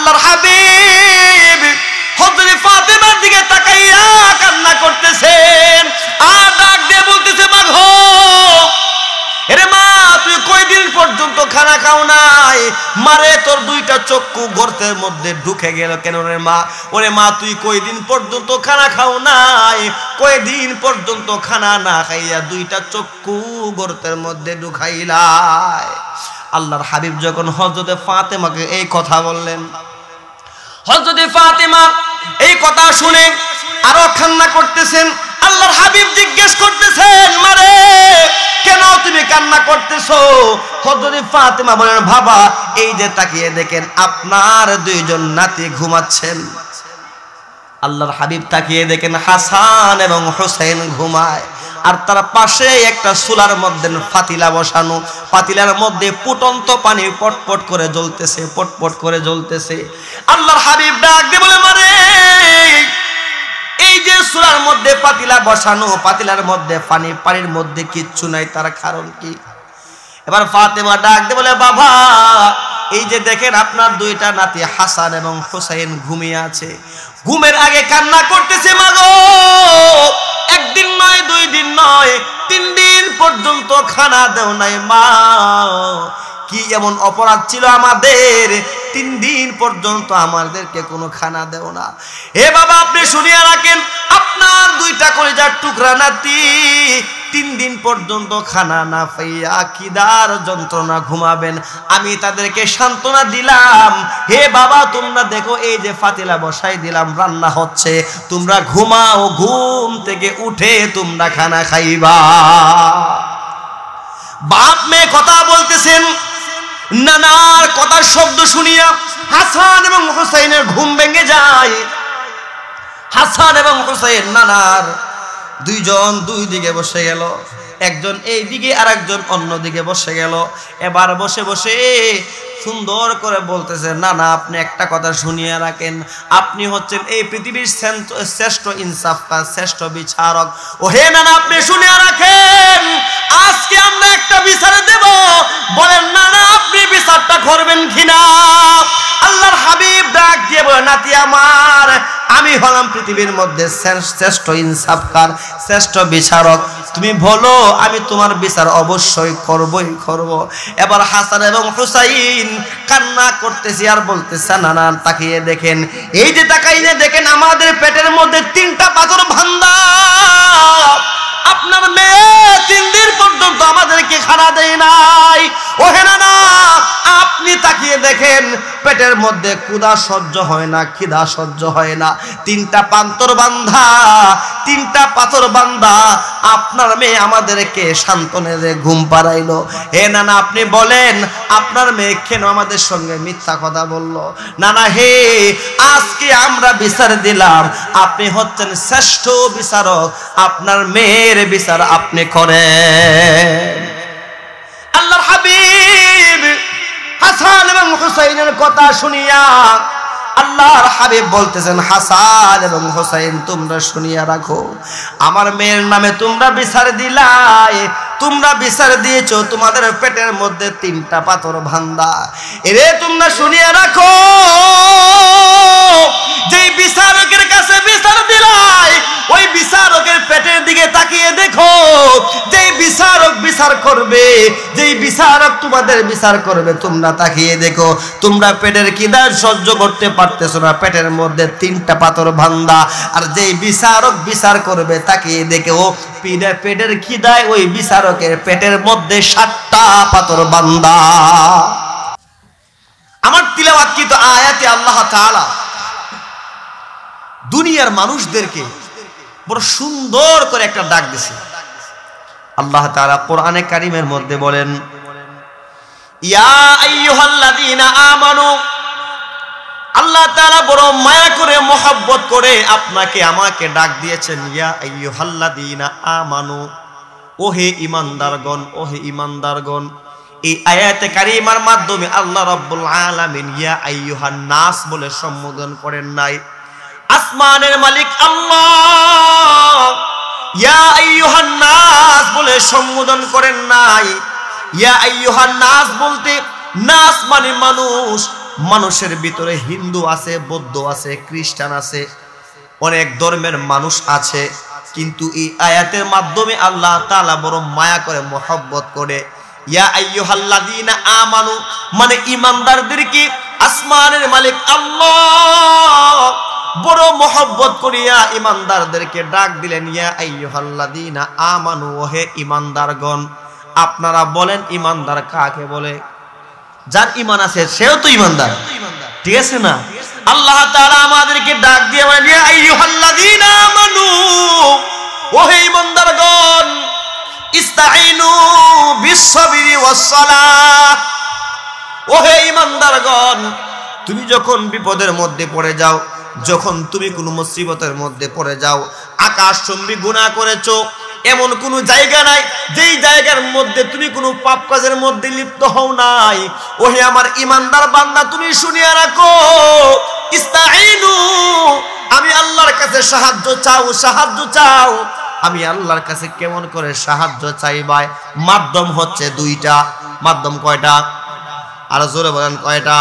আল্লাহর হাবিব হযরত ফাতেমার দিকে তাকাইয়া কান্না করতেছেন আর ডাক দিয়ে বলতেছে মা গো, এরে মা তুই কয়দিন পর্যন্ত খানা খাও নাই? মারে তোর দুইটা চক্ষু গর্তের মধ্যে ঢুকে গেল কেন রে মা? ওরে মা তুই কয়দিন পর্যন্ত খানা খাও নাই? কয়দিন পর্যন্ত খানা না খাইয়া দুইটা চক্ষু গর্তের মধ্যে ঢুকাইলাই? আল্লাহর হাবিব যখন হযরতে ফাতেমাকে এই কথা বললেন, হযরতে ফাতেমা এই কথা শুনে আরো কান্না করতেছেন। আল্লাহর হাবিব জিজ্ঞেস করতেছেন মারে কেন তুমি কান্না করতেছো? হযরতে ফাতেমা বলেন বাবা এই যে তাকিয়ে দেখেন আপনার দুইজন নাতি ঘুমাচ্ছেন। আল্লাহর হাবিব তাকিয়ে দেখেন হাসান এবং হোসেন ঘুমায়, আর তার পাশে একটা চুলার মধ্যে পাতিলা বসানো, পাতিলার মধ্যে ফুটন্ত পানি পটপট করে জ্বলতেছে, পটপট করে জ্বলতেছে। আল্লাহর হাবিব ডাক দিয়ে বলে মারে এই যে চুলার মধ্যে পাতিলা বসানো, পাতিলার মধ্যে পানি, পানির মধ্যে কিচ্ছু নাই, তার কারণ কি? এবার ফাতেমা ডাক দিয়ে বলে বাবা এই যে দেখেন আপনার দুইটা নাতি হাসান এবং হোসেন ঘুমিয়ে আছে, ঘুমের আগে কান্না করতেছে মা গো, একদিন নয়, 2 দিন নয়, 3 দিন পর্যন্ত খানা দেও নাই মা। কি এমন অপরাধ ছিল আমাদের? 3 দিন পর্যন্ত আমাদেরকে কোনো খানা দেও না। হে বাবা আপনি শুনিয়া রাখেন, আপনার দুইটা কলিজার টুকরা নাতি 3 দিন পর্যন্ত খানা না পাইয়া খিদার যন্ত্রণা ঘুমাবেন, আমি তাদেরকে সান্ত্বনা দিলাম হে বাবা তোমরা দেখো এই যে ফাতিলা বসাই দিলাম, রান্না হচ্ছে, তোমরা ঘুমাও, ঘুম থেকে উঠে তোমরা খানা খাইবা। বাপ মেয়ে কথা বলতেছেন, নানার কথার শব্দ শুনিয়া হাসান এবং হোসেনের ঘুম ভেঙে যায়। হাসান এবং হোসেন নানার দুইজন দুই দিকে বসে গেল, একজন এই দিকে আর একজন অন্য দিকে বসে গেল। এবার বসে বসে সুন্দর করে বলতেছে নানা আপনি একটা কথা শুনিয়ে রাখেন, আপনি হচ্ছেন এই পৃথিবীর শ্রেষ্ঠ ইনসাফকার, শ্রেষ্ঠ বিচারক। ও হে নানা আপনি শুনিয়ে রাখেন, আজকে আমরা একটা বিচার দেব, বলেন নানা আপনি বিচারটা করবেন কিনা? আল্লাহর হাবিব ডাক দিয়ে বলে নাতি আমার, আমি হলাম পৃথিবীর মধ্যে শ্রেষ্ঠ ইনসাফকার, শ্রেষ্ঠ বিচারক, তুমি বলো আমি তোমার বিচার অবশ্যই করবই করব। এবার হাসান এবং হুসাইন কান্না করতেছি আর বলতেছে নানা তাকিয়ে দেখেন, এই যে তাকাইয়ে দেখেন আমাদের পেটের মধ্যে 3টা পাথর ভান্ডা, আপনার মেয়ে 3 দিন পর্যন্ত আমাদেরকে খানা দেয় নাই। ও হে নানা আপনি তাকিয়ে দেখেন পেটের মধ্যে ক্ষুধা সহ্য হয় না, খিদা সহ্য হয় না, 3টা পান্তর বান্ধা, 3টা পাথর বান্ধা আপনার মেয়ে আমাদেরকে সান্ত্বনা দিয়ে ঘুম পাড়াইলো। হে নানা আপনি বলেন আপনার মেয়ে কেন আমাদের সঙ্গে মিথ্যা কথা বললো? নানা হে আজকে আমরা বিচার দিলাম, আপনি হচ্ছেন শ্রেষ্ঠ বিচারক, আপনার মেয়ের বিচার আপনি করেন। আল্লাহর হাবিব হাসান এবং হুসাইনের কথা শুনিয়া আল্লাহর হাবিব বলতেছেন হাসান এবং হুসাইন তোমরা শুনিয়া রাখো, আমার মেয়ের নামে তোমরা বিচার দিলাই, তোমরা বিচার দিয়েছো তোমাদের পেটের মধ্যে 3টা পাথর ভান্ডা। এরে তোমরা শুনিয়া রাখো, যেই বিচারকের কাছে বিচার দিলাই ওই বিচারকের পেটের দিকে তাকিয়ে দেখো, যেই বিচারক বিচার করবে, যেই বিচারক তোমাদের বিচার করবে তোমরা তাকিয়ে দেখো, তোমরা পেটের খিদা সহ্য করতে পারতেছো না, পেটের মধ্যে 3টা পাথর ভান্ডা, আর যেই বিচারক বিচার করবে তাকিয়ে দেখো পেটের খিদায় ওই বিচারকের পেটের মধ্যে 7টা পাথর বান্দা। আমার তিলাওয়াতকৃত আয়াতে আল্লাহ তাআলা দুনিয়ার মানুষদেরকে বড় সুন্দর করে একটা ডাক দিয়েছে। আল্লাহ তাআলা কোরআনে কারীমের মধ্যে বলেন ইয়া আইয়ুহাল্লাযীনা আমানু, আল্লাহ তাআলা বড় মায়া করে মোহাব্বত করে আপনাকে আমাকে ডাক দিয়েছেন ইয়া আইয়ুহাল্লাযীনা আমানু, ওহে ঈমানদারগণ, ওহে ঈমানদারগণ। এই আয়াতে কারিমার মাধ্যমে আল্লাহ রাব্বুল আলামিন ইয়া আইয়ুহান নাস বলে সম্বোধন করেন নাই। আসমানের মালিক আল্লাহ ইয়া আইয়ুহান নাস বলে সম্বোধন করেন নাই। ইয়া আইয়ুহান নাস বলতে নাস মানে মানুষ, মানুষের ভিতরে হিন্দু আছে, বৌদ্ধ আছে, খ্রিস্টান আছে, অনেক ধর্মের মানুষ আছে, কিন্তু এই আয়াতের মাধ্যমে আল্লাহ তাআলা বড় মায়া করে, মহব্বত করে। ইয়া আইয়ুহাল্লাযীনা আমানু মানে ঈমানদারদেরকে আসমানের মালিক আল্লাহ বড় মহব্বত করিয়া ঈমানদারদেরকে ডাক দিলেন, ইয়া আইয়ুহাল্লাযীনা আমানু, হে ঈমানদারগণ। আপনারা বলেন ঈমানদার কাকে বলে? যার ঈমান আছে সেও তো ঈমানদার, ঠিক আছে না? আল্লাহ তাআলা আমাদেরকে ডাক দিয়ে বলেন, ইয়া আইয়ুহাল্লাযীনা আমানু, ও হে ঈমানদারগণ, ইস্তাঈনু বিস-সাবরি ওয়াস-সালাহ। ও হে ঈমানদারগণ, তুমি যখন বিপদের মধ্যে পড়ে যাও, যখন তুমি কোনো মুসিবতের মধ্যে পড়ে যাও, আকাশচুম্বী গুনাহ করেছো, এমন কোনো জায়গা নাই যেই জায়গার মধ্যে তুমি কোনো পাপ কাজের মধ্যে লিপ্ত হও নাই, ও হে আমার ঈমানদার বান্দা, তুমি শুনিয়া রাখো, ইস্তাঈনু, আমি আল্লাহর কাছে সাহায্য চাও, সাহায্য চাও। আমি আল্লাহর কাছে কেমন করে সাহায্য চাইবা? মাধ্যম হচ্ছে দুইটা। মাধ্যম কয়টা? আরো জোরে বলেন কয়টা?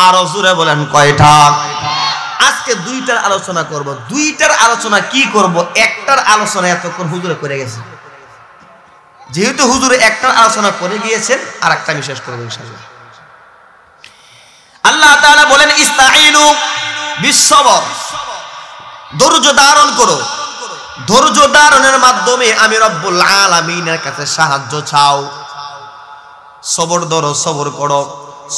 আরো জোরে বলেন কয়টা? আজকে দুইটার আলোচনা করব। দুইটার আলোচনা কি করব? একটার আলোচনা এতক্ষণ হুজুরে করে গেছে, যেহেতু হুজুরে একটার আলোচনা করে গিয়েছেন, আর একটা আমি শেষ করব ইনশাআল্লাহ। আল্লাহ তাআলা বলেন, ইস্তাঈনু বিস-সাবর, ধৈর্য ধারণ করো। ধৈর্য ধারণের মাধ্যমে আমি রব্বুল আলামিনের কাছে সাহায্য চাও। সবর ধরো, সবর করো,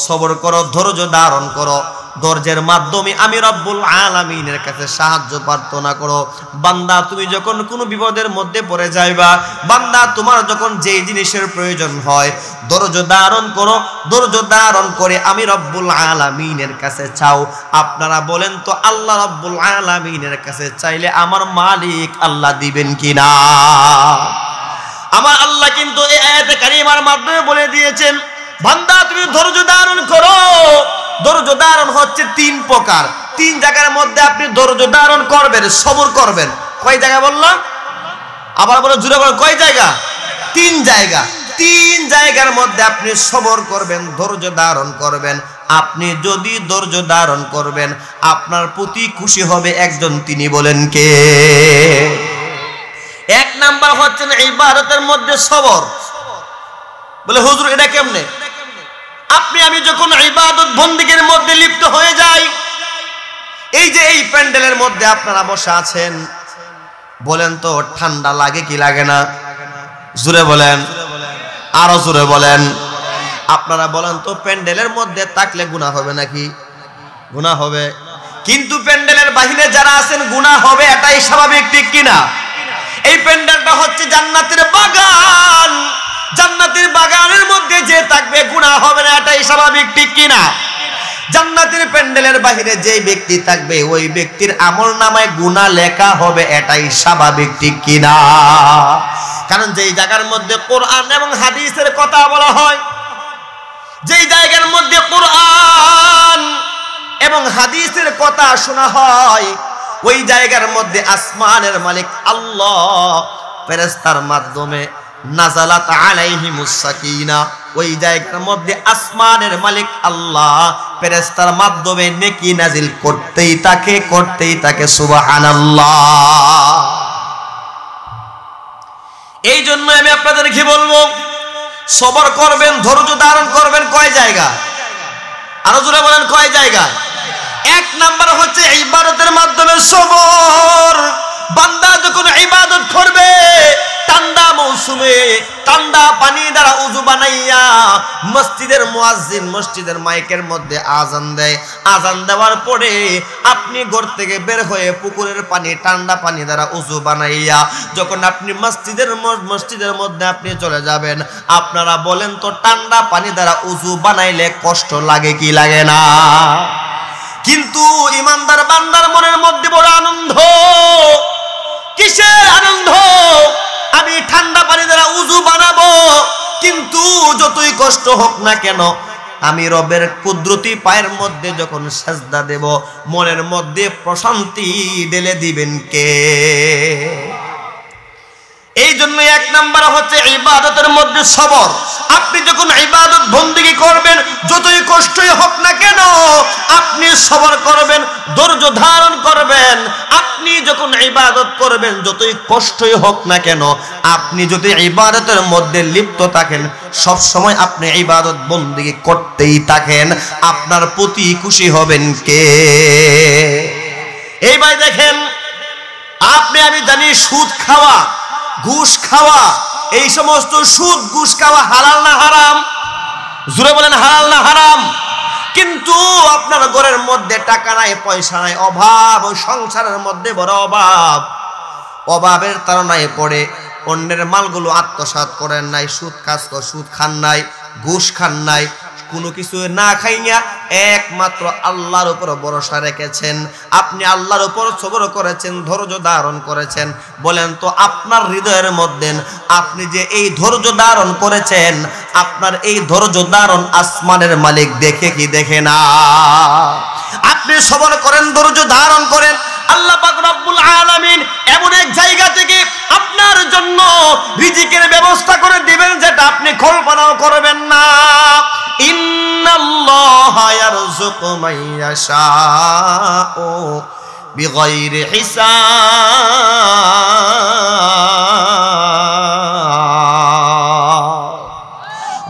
সবর করো, ধৈর্য ধারণ করো। ধৈর্যের মাধ্যমে আমি রব্বুল আলামিনের কাছে সাহায্য প্রার্থনা করো। বান্দা, তুমি যখন কোনো বিপদের মধ্যে পড়ে যাইবা, বান্দা তোমার যখন যেই জিনিসের প্রয়োজন হয়, ধৈর্য ধারণ করো। ধৈর্য ধারণ করে আমি রব্বুল আলামিনের কাছে চাও। আপনারা বলেন তো, আল্লাহ রব্বুল আলামিনের কাছে চাইলে আমার মালিক আল্লাহ দিবেন কিনা? আমার আল্লাহ কিন্তু এই আয়াতে কারিমার মাধ্যমে বলে দিয়েছেন, বান্দা তুমি ধৈর্য ধারণ করো। ধৈর্য ধারণ হচ্ছে তিন প্রকার। তিন জায়গার মধ্যে আপনি ধৈর্য ধারণ করবেন, সবর করবেন। কয় জায়গা বললাম? আবার বলো, জুড়ে বলো, কয় জায়গা? তিন জায়গা। তিন জায়গার মধ্যে আপনি সবর করবেন, ধৈর্য ধারণ করবেন। আপনি যদি ধৈর্য ধারণ করবেন, আপনার প্রতি খুশি হবে একজন, তিনি বলেন কে? এক নাম্বার হচ্ছে ইবাদতের মধ্যে সবর। বলে হুজুর এটা কেমনে? আপনি আমি যখন ইবাদত বন্দেগীর মধ্যে লিপ্ত হয়ে যাই, এই যে এই প্যান্ডেলের মধ্যে আপনারা বসে আছেন, বলেন তো ঠান্ডা লাগে কি লাগে না? জোরে বলেন, আরো জোরে বলেন। আপনারা বলেন তো, প্যান্ডেলের মধ্যে থাকলে গুনাহ হবে নাকি? গুনাহ হবে। কিন্তু প্যান্ডেলের বাহিরে যারা আছেন, গুনাহ হবে, এটাই স্বাভাবিক, ঠিক কিনা? এই প্যান্ডেলটা হচ্ছে জান্নাতের বাগান। জান্নাতের বাগানের মধ্যে যে থাকবে, গুনাহ হবে না, এটাই স্বাভাবিক, ঠিক কিনা? জান্নাতের প্যান্ডেলের বাহিরে যে ব্যক্তি থাকবে, ওই ব্যক্তির আমলনামায় গুনাহ লেখা হবে, এটাই স্বাভাবিক, ঠিক কিনা? কারণ যেই জায়গার মধ্যে কোরআন এবং হাদিসের কথা বলা হয়, যেই জায়গার মধ্যে কোরআন এবং হাদিসের কথা শোনা হয়, ওই জায়গার মধ্যে আসমানের মালিক আল্লাহ ফেরেশতার মাধ্যমে নাজালাত আলাইহিমুস সাকিনা, ওই জায়গার মধ্যে আসমানের মালিক আল্লাহ ফেরেশতার মাধ্যমে নেকি নাজিল করতেই থাকে। সুবহানাল্লাহ। এই জন্য আমি আপনাদেরকে বলবো, সবর করবেন, ধৈর্য ধারণ করবেন। কয় জায়গা? আরো জোরে বলেন, কয় জায়গা? এক নাম্বার হচ্ছে ইবাদতের মাধ্যমে সবর। বান্দা যখন ইবাদত করবে, ঠান্ডা মৌসুমে ঠান্ডা পানি দ্বারা উযু বানাইয়া মসজিদের মুয়াজ্জিন মসজিদের মাইকের মধ্যে আজান দেয়। আজান দেওয়ার পরে আপনি ঘর থেকে বের হয়ে পুকুরের পানি, ঠান্ডা পানি দ্বারা উযু বানাইয়া যখন আপনি মসজিদের মধ্যে আপনি চলে যাবেন, আপনারা বলেন তো, ঠান্ডা পানি দ্বারা উযু বানাইলে কষ্ট লাগে কি লাগে না? কিন্তু ইমানদার বান্দার মনের মধ্যে বড় আনন্দ। কিসের আনন্দ? আমি ঠান্ডা পানি দ্বারা উযু বানাবো, কিন্তু যতই কষ্ট হোক না কেন, আমি রবের কুদরতি পায়ের মধ্যে যখন সাজদা দেব, মনের মধ্যে প্রশান্তি ঢেলে দিবেন কে? এই জন্য এক নাম্বার হচ্ছে ইবাদতের মধ্যে সবর। আপনি যখন ইবাদত বন্দেগী করবেন, যতই কষ্টই হোক না কেন আপনি সবর করবেন, ধৈর্য ধারণ করবেন। আপনি যখন ইবাদত করবেন, যতই কষ্টই হোক না কেন আপনি যদি ইবাদতের মধ্যে লিপ্ত থাকেন, সব সময় আপনি ইবাদত বন্দেগী করতেই থাকেন, আপনার প্রতি খুশি হবেন কে? এই ভাই দেখেন, আপনি আমি জানি সুদ খাওয়া, ঘুষ খাওয়া, এই সমস্ত সুদ ঘুষ খাওয়া হালাল না হারাম? জোরে বলেন হালাল না হারাম? কিন্তু আপনার ঘরের মধ্যে টাকা নাই, পয়সা নাই, অভাব, সংসারের মধ্যে বড় অভাব, অভাবের তাড়নায় পড়ে অন্যের মালগুলো আত্মসাৎ করেন নাই, সুদ খান নাই, ঘুষ খান নাই, কোনো কিছু না খাইয়া একমাত্র আল্লাহর উপর ভরসা রেখেছেন। আপনি আল্লাহর উপর সবর করেছেন, ধৈর্য ধারণ করেছেন। বলেন তো আপনার হৃদয়ের মধ্যে আপনি যে এই ধৈর্য ধারণ করেছেন, আপনার এই ধৈর্য ধারণ আসমানের মালিক দেখে কি দেখে না? আপনি সবর করেন, ধৈর্য ধারণ করেন, আল্লাহ পাক রব্বুল আলামিন এমন এক জায়গা থেকে আপনার জন্য রিজিকের ব্যবস্থা করে দিবেন যেটা আপনি কল্পনাও করবেন না। ইন্নাল্লাহা ইয়ারযুকু মান ইয়াশাউ বিগাইরি হিসাব।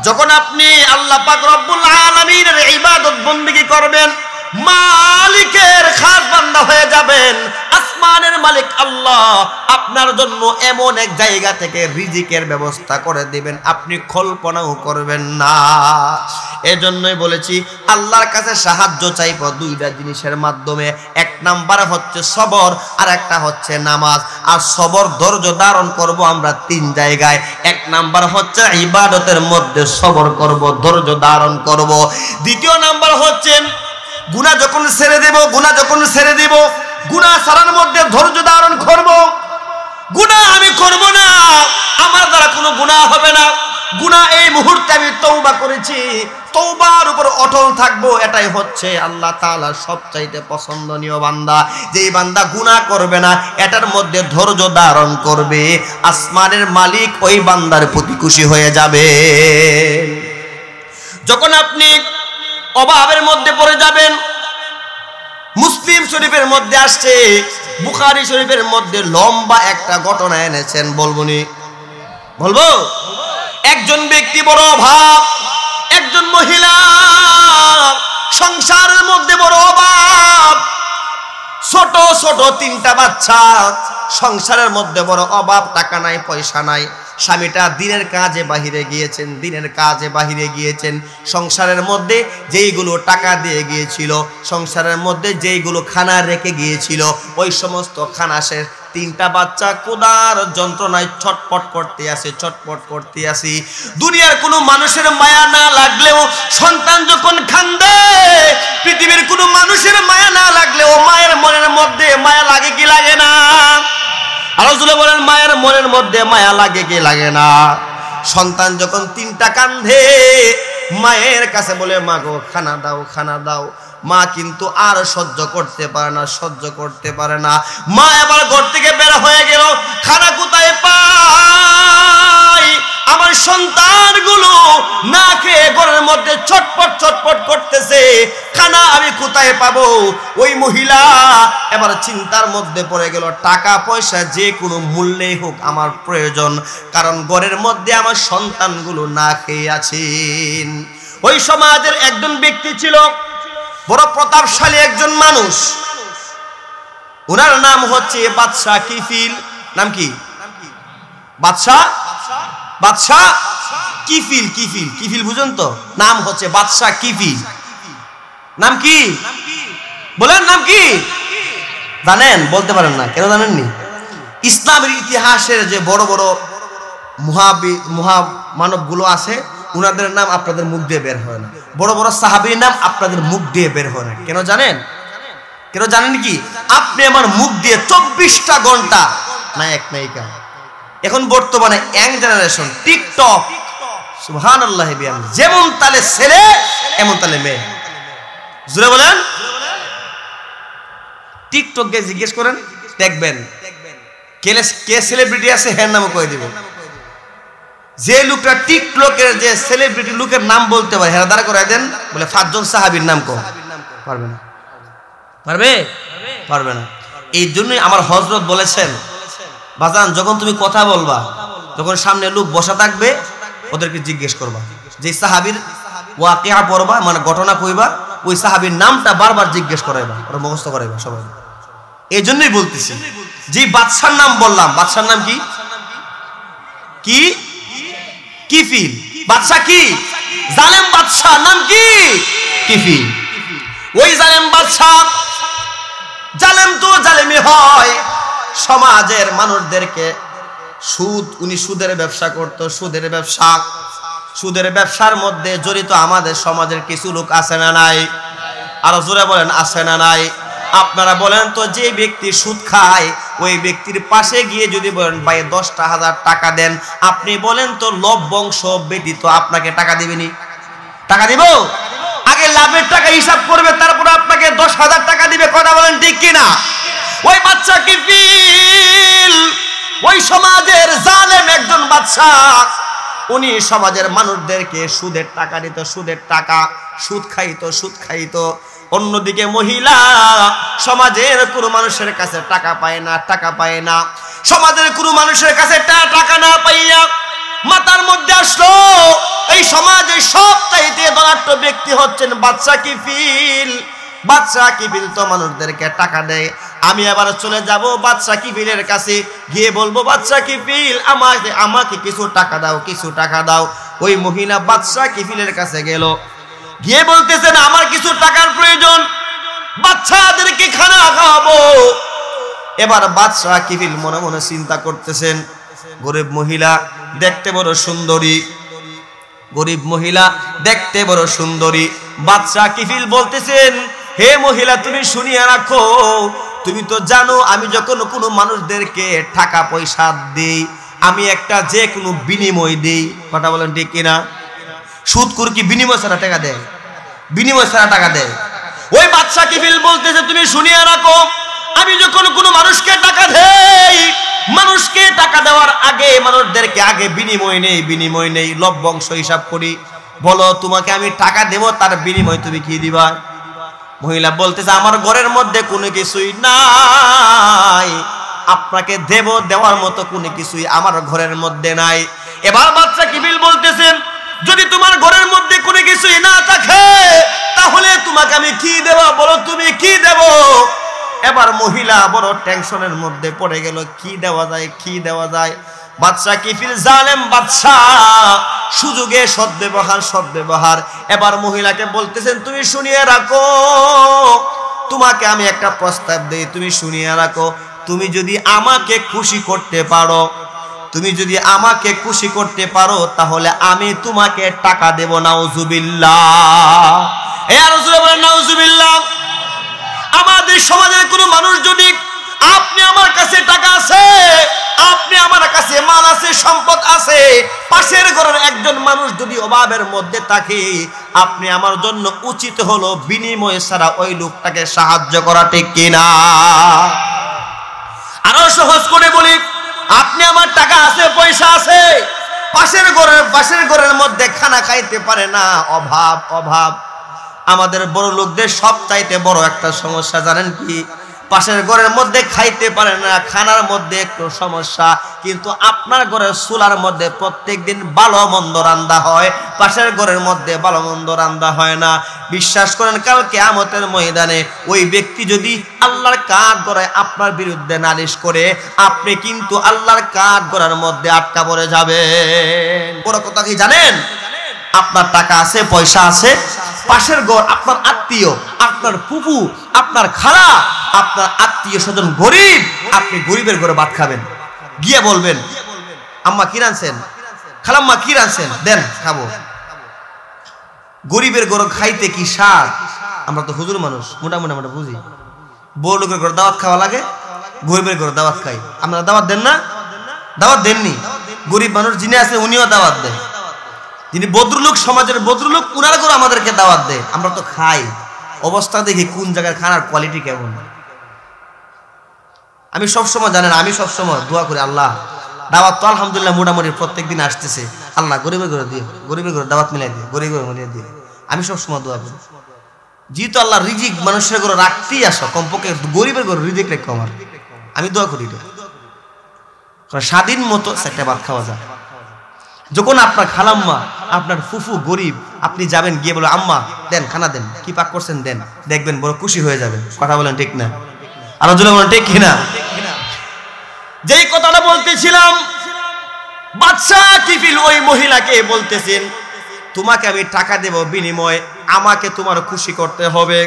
যখন আপনি আল্লাহ পাক রব্বুল আলামিনের ইবাদত বন্দেগী করবেন, মালিকের খাস বান্দা হয়ে যাবেন, আসমানের মালিক আল্লাহ আপনার জন্য এমন এক জায়গা থেকে রিজিকের ব্যবস্থা করে দিবেন আপনি কল্পনাও করবেন না। এজন্যই বলেছি আল্লাহর কাছে সাহায্য চাইব দুইটা জিনিসের মাধ্যমে। এক নাম্বার হচ্ছে সবর, আর একটা হচ্ছে নামাজ। আর সবর ধৈর্য ধারণ করব আমরা তিন জায়গায়। এক নাম্বার হচ্ছে ইবাদতের মধ্যে সবর করব, ধৈর্য ধারণ করব। দ্বিতীয় নাম্বার হচ্ছে গুনাহ যখন ছেড়ে দেব, গুনাহ ছাড়ার মধ্যে ধৈর্য ধারণ করব। গুনাহ আমি করব না, আমার দ্বারা কোনো গুনাহ হবে না। গুনাহ এই মুহূর্তে আমি তওবা করেছি, তওবার উপর অটল থাকবো। এটাই হচ্ছে আল্লাহ তাআলার সবচাইতে পছন্দনীয় বান্দা। যেই বান্দা গুনাহ করবে না, এটার মধ্যে ধৈর্য ধারণ করবে, আসমানের মালিক ওই বান্দার প্রতি খুশি হয়ে যাবে। যখন আপনি অভাবের মধ্যে পড়ে যাবেন, মুসলিম শরীফের মধ্যে আসছে, বুখারী শরীফের মধ্যে লম্বা একটা ঘটনা এনেছেন, বলবো? একজন ব্যক্তি বড় অভাব, একজন মহিলা সংসারের মধ্যে বড় অভাব, ছোট ছোট তিনটা বাচ্চা, সংসারের মধ্যে বড় অভাব, টাকা নাই, পয়সা নাই। স্বামীটা দিনের কাজে বাহিরে গিয়েছেন, সংসারের মধ্যে যেইগুলো টাকা দিয়ে গিয়েছিল, সংসারের মধ্যে যেইগুলো খানা রেখে গিয়েছিল, ওই সমস্ত খানা শেষ। তিনটা বাচ্চা কোদার যন্ত্রণায় ছটপট করতে আসি। দুনিয়ার কোনো মানুষের মায়া না লাগলেও সন্তান যখন কাঁদে, পৃথিবীর কোনো মানুষের মায়া না লাগলেও মায়ের মনের মধ্যে মায়া লাগে কি লাগে না? আল্লাহ বলেন মায়ের মনের মধ্যে মায়া লাগে কি লাগে না? সন্তান যখন তিনটা কাঁদে, মায়ের কাছে বলে মা গো খানা দাও। মা কিন্তু আর সহ্য করতে পারে না। মা এবার ঘর থেকে বের হয়ে গেল, খানা কোথায় পাই? আমার সন্তানগুলো না খেয়ে ঘরের মধ্যে ছটপট করতেছে, খানা আমি কোথায় পাবো? ওই মহিলা এবার চিন্তার মধ্যে পড়ে গেল, টাকা পয়সা যে কোনো মূল্যেই হোক আমার প্রয়োজন, কারণ ঘরের মধ্যে আমার সন্তানগুলো না খেয়ে আছেন। ওই সমাজের একজন ব্যক্তি ছিল, বড় প্রতাপশালী একজন মানুষ, ওনার নাম হচ্ছে বাদশাহ কিফিল। নাম কি? বাদশাহ কিফিল, বুঝুন তো? নাম হচ্ছে বাদশাহ কিফিল। নাম কি বলেন? নাম কি জানেন? বলতে পারেন না কেন? জানেননি? ইসলামের ইতিহাসের যে বড় বড় মহামানব গুলো আছে, উনাদের নাম আপনাদের মুখ দিয়ে বের হয় না। বড় বড় সাহাবীর নাম আপনাদের মুখ দিয়ে বের হয় না। কেন জানেন? জানেন কি? আপনি আমার মুখ দিয়ে 24টা ঘন্টা নায়ক নায়িকা। এখন বর্তমানে ইয়াং জেনারেশন, টিকটক, সুবহানাল্লাহ, যেমন তালে ছেলে এমন তালে মেয়ে। জোরে বলেন। টিকটকে জিজ্ঞেস করেন, দেখবেন কে সেলিব্রিটি আছে হের নামও কয়ে দিব। যে লোকটা টিকটকের যে সেলিব্রিটি লোকের নাম বলতে পারে হেরা দাঁড়া করে দেন, বলে 5 জন সাহাবীর নাম কো, পারবে না, পারবে না। এই জন্যই আমার হযরত বলেছেন, বাজান যখন তুমি কথা বলবা, যখন সামনে লোক বসা থাকবে ওদেরকে জিজ্ঞেস করবা, যে সাহাবীর ওয়াকিয়া পড়বা মানে ঘটনা কইবা, ওই সাহাবীর নামটা বারবার জিজ্ঞেস করাইবা, ওরা মুখস্থ করাইবা সবাই। এই জন্যই বলতেছি, যে বাদশার নাম বললাম, বাদশার নাম কি? কি কিফিল। বাদশা কি? জালেম বাদশা, নাম কি? কিফিল। ওই জালেম বাদশা, জালেম তো জালেমই হয়, সমাজের মানুষদেরকে উনি সুদের ব্যবসা করত, সুদের ব্যবসার মধ্যে জড়িত আমাদের সমাজের কিছু লোক আছে না নাই? আরো জোরে বলেন, আছে না নাই? আপনারা বলেন তো, যে ব্যক্তি সুদ খায় ওই ব্যক্তির পাশে গিয়ে যদি বলেন ভাই 10,000 টাকা দেন, আপনি বলেন তো লোভ বংশ ব্যতীত আপনাকে টাকা দিবেনি? টাকা দিব? আগে লাভের টাকা হিসাব করবে, তারপর আপনাকে 10,000 টাকা দিবে। কথা বলেন ঠিক কিনা? ওই বাদশা কিফিল, ওই সমাজের জালেম একজন বাদশা, উনি সমাজের মানুষদেরকে সুদের টাকা দিত, সুদ খাইতো। অন্যদিকে মহিলা সমাজের কোনো মানুষের কাছে টাকা পায় না, সমাজের কোনো মানুষের কাছে টাকা না পাইয়া মাথার মধ্যে আসলো এই সমাজে সবচাইতে ধনাঢ্য ব্যক্তি হচ্ছেন বাদশা কিফিল। বাদশা কিফিল তো মানুষদেরকে টাকা দেয়, আমি আবার চলে যাব বাদশা কিফিলের কাছে, গিয়ে বলবো বাদশা কিফিল আমাকে কিছু টাকা দাও। ওই মহিলা বাদশা কিফিলের কাছে গেল, গিয়ে বলতেছেন আমার কিছু টাকার প্রয়োজন, বাচ্চাদেরকে খানা খাওয়াবো। এবার বাদশা কিফিল মনে মনে চিন্তা করতেছেন, গরিব মহিলা দেখতে বড় সুন্দরী। বাদশা কিফিল বলতেছেন, হে মহিলা তুমি শুনিয়ে রাখো, তুমি তো জানো আমি যখন কোনো মানুষদেরকে টাকা পয়সা দেই, আমি একটা যে কোনো বিনিময় দেই। কথা বলেন ঠিক কিনা? সুদখোর কি বিনিময় ছাড়া টাকা দেয়? টাকা দেয়। ওই বাদশা কিফিল বলতেছে তুমি শুনিয়ে রাখো, আমি যখন কোনো মানুষকে টাকা দেই, মানুষকে টাকা দেওয়ার আগে মানুষদেরকে আগে বিনিময় নেই, লভ্যাংশ হিসাব করি। বলো তোমাকে আমি টাকা দেব, তার বিনিময় তুমি কি দিবা? মহিলা বলতেছে আমার ঘরের মধ্যে কোনো কিছুই নাই, আপনাকে দেওয়ার মতো কোনো কিছুই আমার ঘরের মধ্যে নাই। এবার বাদশা কিফিল বলতেছেন, যদি তোমার ঘরের মধ্যে কোনো কিছুই না থাকে তাহলে তোমাকে আমি কি দেব, বলো তুমি কি দেব? এবার মহিলা বড় টেনশনের মধ্যে পড়ে গেল, কি দেওয়া যায়। বাদশা কিফিল জালেম বাদশা, সুযোগে সদ্ব্যবহার। এবার মহিলাকে বলতেছেন তুমি শুনিয়ে রাখো, তোমাকে আমি একটা প্রস্তাব দেই, তুমি শুনিয়ে রাখো, তুমি যদি আমাকে খুশি করতে পারো তাহলে আমি তোমাকে টাকা দেব। নাউজুবিল্লাহ, নাউজুবিল্লাহ। আমাদের সমাজের কোনো মানুষ যদি, আপনি আমার কাছে টাকা আছে, আপনি আমার কাছে মাল আছে, সম্পদ আছে, পাশের ঘরের একজন মানুষ যদি অভাবের মধ্যে থাকে, আপনি আমার জন্য উচিত হলো বিনিময় ছাড়া ওই লোকটাকে সাহায্য করা, ঠিক কিনা? আরো সহজ করে বলি, আপনি আমার টাকা আছে, পয়সা আছে, পাশের ঘরের মধ্যে খানা খাইতে পারে না, অভাব। আমাদের বড় লোকদের সবচাইতে বড় একটা সমস্যা জানেন কি? পাশের ঘরের মধ্যে খাইতে পারে না, খানার মধ্যে একটু সমস্যা, কিন্তু আপনার ঘরের চুলার মধ্যে প্রত্যেকদিন ভালো মন্দ রান্না হয়, পাশের ঘরের মধ্যে ভালো মন্দ রান্না হয় না। বিশ্বাস করেন কাল কিয়ামতের ময়দানে ওই ব্যক্তি যদি আল্লাহর কাঠগড়ায় আপনার বিরুদ্ধে নালিশ করে, আপনি কিন্তু আল্লাহর কাঠগড়ার মধ্যে আটকা পড়ে যাবেন। বড় কথা কি জানেন? আপনার টাকা আছে, পয়সা আছে, পাশের ঘর আপনার আত্মীয়, আপনার ফুফু, আপনার খালা, আপনার আত্মীয় স্বজন গরিব, আপনি গরিবের ঘরে ভাত খাবেন, গিয়ে বলবেন আম্মা কি রাঁধছেন, খালাম্মা কি রাঁধছেন, দেন খাবো। গরিবের ঘরে খাইতে কি স্বাদ। আমরা তো হুজুর মানুষ, মোটামুটি আমরা বুঝি, বড় লোকের ঘরে দাওয়াত খাওয়া লাগে, গরিবের ঘরে দাওয়াত খাই। আপনারা দাওয়াত দেন না? দাওয়াত দেননি। গরিব মানুষ যিনি আছে উনিও দাওয়াত দেয়, যিনি ভদ্রলোক, সমাজের ভদ্রলোক, উনারা করে আমাদেরকে দাওয়াত দেয়। আমরা তো খাই, অবস্থা দেখি কোন জায়গার খানার কোয়ালিটি কেমন। আমি সবসময় জানেন, আমি সবসময় দোয়া করি, আল্লাহ দাওয়াত তো আলহামদুলিল্লাহ মোটামুটি প্রত্যেক দিন আসতেছে, আল্লাহ গরিবের ঘরে দিয়ে, গরিবের ঘরে দাওয়াত মিলাই দিয়ে, গরিবের ঘরে দিয়ে। আমি সবসময় দোয়া করি, যেহেতু আল্লাহ রিজিক মানুষের ঘরে রাখতেই আসো, কমপক্ষে গরিবের ঘরে রিজিক রেখো আমার, আমি দোয়া করি এটা। স্বাধীন মতো একটা ভাত খাওয়া যায়। যখন আপনার খালাম্মা, আপনার ফুফু গরিব, আপনি যাবেন গিয়ে বলো আম্মা দেন, খানা দেন, কি পাক করছেন দেন, দেখবেন বড় খুশি হয়ে যাবে। কথা বলেন ঠিক না? আরো জোরে বলেন ঠিক কিনা? যেই কথাটা বলতেছিলাম, বাদশা কিফিল ওই মহিলাকে বলতেছেন, তোমাকে আমি টাকা দেব, বিনিময়ে আমাকে তোমার খুশি করতে হবে।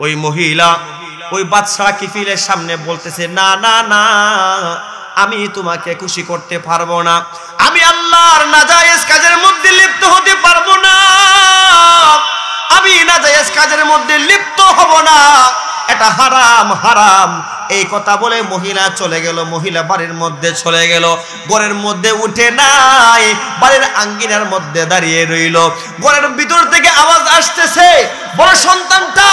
ওই মহিলা ওই বাদশা কিফিলের সামনে বলতেছে, না না না, আমি তোমাকে খুশি করতে পারবো না, আমি আল্লাহর নাজায়েজ কাজের মধ্যে লিপ্ত হতে পারবো না, আমি নাজায়েজ কাজের মধ্যে লিপ্ত হব না, এটা হারাম হারাম। এই কথা বলে মহিলা চলে গেল। মহিলা বাড়ির মধ্যে চলে গেল, ঘরের মধ্যে উঠে নাই, বাড়ির আঙ্গিনার মধ্যে দাঁড়িয়ে রইল। ঘরের ভিতর থেকে আওয়াজ আসতেছে, বড় সন্তানটা,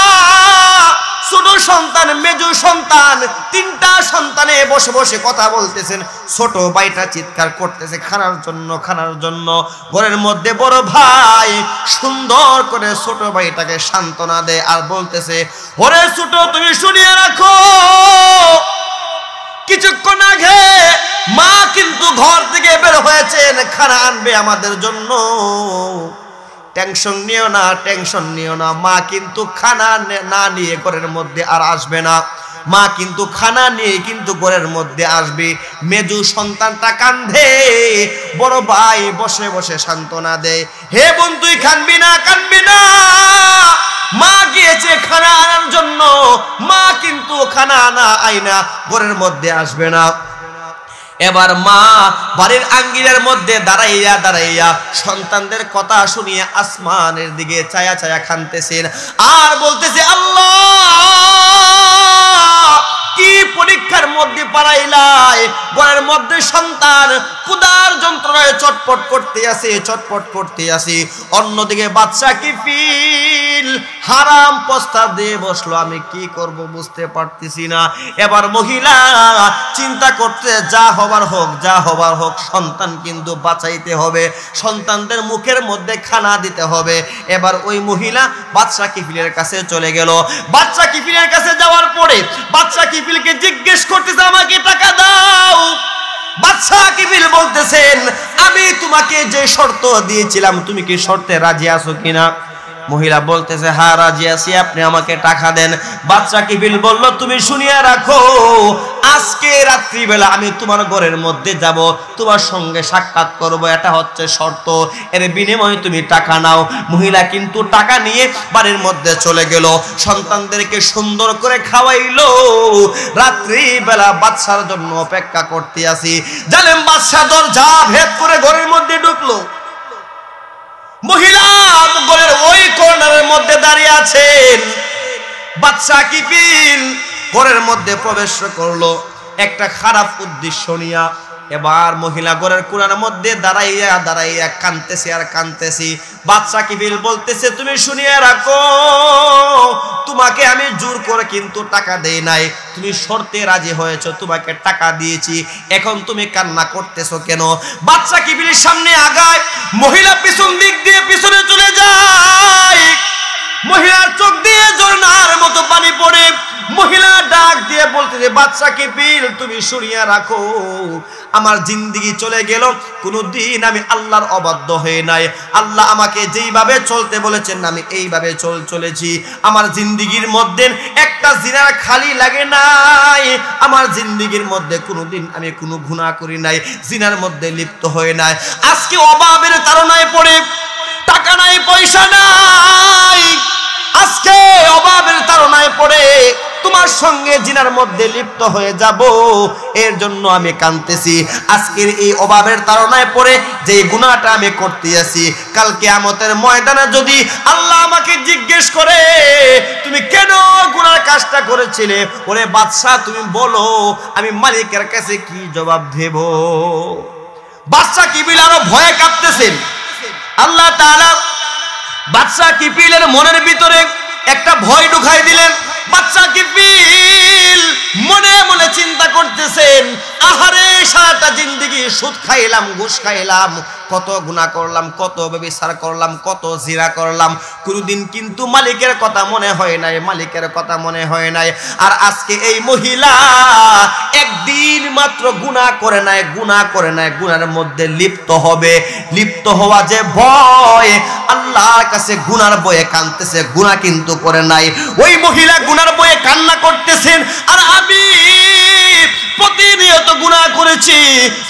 ছোট সন্তান, মেজু সন্তান, তিনটা সন্তানে বসে বসে কথা বলতেছেন। ছোট ভাইটা চিৎকার করতেছে খানার জন্য, খানার জন্য। ঘরের মধ্যে বড় ভাই সুন্দর করে ছোট ভাইটাকে সান্ত্বনা দেয় আর বলতেছে, ওরে ছোট, তুমি শুনিয়ে রাখো, কিছুক্ষণ আগে মা কিন্তু ঘর থেকে বের হয়েছেন, খানা আনবে আমাদের জন্য। টেনশন নিও না, টেনশন নিও না, মা কিন্তু খানা না নিয়ে ঘরের মধ্যে আর আসবে না, মা কিন্তু খানা নিয়ে কিন্তু ঘরের মধ্যে আসবে। মেজু সন্তানটা কান্দে, বড় ভাই বসে বসে সান্ত্বনা দেয়, হে বোন তুই কাঁদবি না, কাঁদবি না, মা গিয়েছে খানা আনার জন্য, মা কিন্তু খানা আনা আইনা ঘরের মধ্যে আসবে না। এবার মা বাড়ির আঙ্গিনার মধ্যে দাঁড়াইয়া দাঁড়াইয়া সন্তানদের কথা শুনিয়ে আসমানের দিকে ছায়া ছায়া খানতেছেন আর বলতেছে, আল্লাহ কি পরীক্ষার মধ্যে পারাইলাই, ঘরের মধ্যে সন্তান ক্ষুধার যন্ত্রণায় চটপট করতে আসে, চটপট করতে আসে। অন্যদিকে বাদশা কিফিল হারাম প্রস্তাব দিয়ে বসলো, আমি কি করব বুঝতে পারতেছি না। এবার মহিলা চিন্তা করতে, যা হবার হোক, যা হবার হোক, সন্তান কিন্তু বাঁচাইতে হবে, সন্তানদের মুখের মধ্যে খানা দিতে হবে। এবার ওই মহিলা বাদশা কিফিলের কাছে চলে গেল। বাদশা কিফিলের কাছে যাওয়ার পরে বাদশা কিফিলকে জিজ্ঞেস করতেছে, আমাকে টাকা দাও। বাদশা কিফিল বলতেছেন, আমি তোমাকে যে শর্ত দিয়েছিলাম, তুমি কি শর্তে রাজি আছো কিনা? মহিলা বলতেছে, হ্যাঁ রাজি আছি, আপনি আমাকে টাকা দেন। বাদশা কিফিল বলল, তুমি শুনিয়া রাখো, আজকে রাত্রিবেলা আমি তোমার ঘরের মধ্যে যাব, তোমার সঙ্গে সাক্ষাৎ করব, এটা হচ্ছে শর্ত, এর বিনিময়ে তুমি টাকা নাও। মহিলা কিন্তু টাকা নিয়ে বাড়ির মধ্যে চলে গেল, সন্তানদেরকে সুন্দর করে খাওয়াইলো। রাত্রিবেলা বাদশার জন্য অপেক্ষা করতে আসি। জালেম বাদশা দরজা ভেদ করে ঘরের মধ্যে ঢুকলো। মহিলা ঘরের ওই কর্নারের মধ্যে দাঁড়িয়ে আছেন। বাদশা কিফিল ঘরের মধ্যে প্রবেশ করলো একটা খারাপ উদ্দেশ্য নিয়া। এবার মহিলা ঘরের কোণার মধ্যে দাঁড়াইয়া দাঁড়াইয়া কাঁদতেছে আর কাঁদতেছি। বাদশা কিফিল বলতেছে, তুমি শুনিয়ে রাখো, তোমাকে আমি জোর করে কিন্তু টাকা দেই নাই, তুমি শর্তে রাজি হয়েছো, তোমাকে টাকা দিয়েছি, এখন তুমি কান্না করতেছো কেন? বাদশা কিফিলের সামনে আগায়, মহিলা পিছন দিক দিয়ে পিছনে চলে যায়। মহিলার চোখ দিয়ে ঝর্ণার মতো পানি পড়ে। মহিলা ডাক দিয়ে বলতেছে, বাদশা কিফিল তুমি শুনিয়া রাখো, আমার জিন্দেগি চলে গেল, কোনদিন আমি আল্লাহর অবাধ্য হয়ে নাই, আল্লাহ আমাকে যেইভাবে চলতে বলেছেন আমি এইভাবে চলেছি। আমার জিন্দেগির মধ্যে একটা জিনার খালি লাগে নাই, আমার জিন্দেগির মধ্যে কোনদিন আমি কোনো গুনাহ করি নাই, জিনার মধ্যে লিপ্ত হয়ে নাই। আজকে অভাবের তাড়নায় পড়ে, টাকা নাই, পয়সা নাই, আজকে অভাবের তাড়নায় পড়ে তোমার সঙ্গে জিনার মধ্যে লিপ্ত হয়ে যাব, এর জন্য আমি কাঁদতেছি। আজকের এই অভাবের তাড়নায় পড়ে যে গুনাহটা আমি করতে আছি, কাল কিয়ামতের ময়দানে যদি আল্লাহ আমাকে জিজ্ঞেস করে তুমি কেন গুনার কাজটা করেছিলে, ওরে বাদশা তুমি বলো, আমি মালিকের কাছে কি জবাব দেব? বাদশা কিফিল আরো ভয়ে কাঁপতেছেন। আল্লাহ তাআলা বাদশা কিফিলের মনের ভিতরে একটা ভয় ঢুকাই দিলেন। বাদশা কিফিল মনে মনে মনে চিন্তা করতেছেন, আহারে সারাটা জিন্দেগি সুদ খাইলাম, ঘুষ খাইলাম, কত গুনাহ করলাম, কত ব্যভিচার করলাম, কত জিনা করলাম, কোনদিন কিন্তু মালিকের কথা মনে হয় নাই, মালিকের কথা মনে হয় নাই। আর আজকে এই মহিলা একদিন মাত্র গুনাহ করে নাই, গুনাহ করে নাই, গুনার মধ্যে লিপ্ত হবে। লিপ্ত হওয়া যে ভয়, আল্লাহর কাছে গুনার বয়ে কাঁদতেছে, গুনাহ কিন্তু করে নাই। ওই মহিলা গুনার বয়ে কান্না করতেছেন, আর আমি প্রতিনিয়ত গুনাহ করেছি,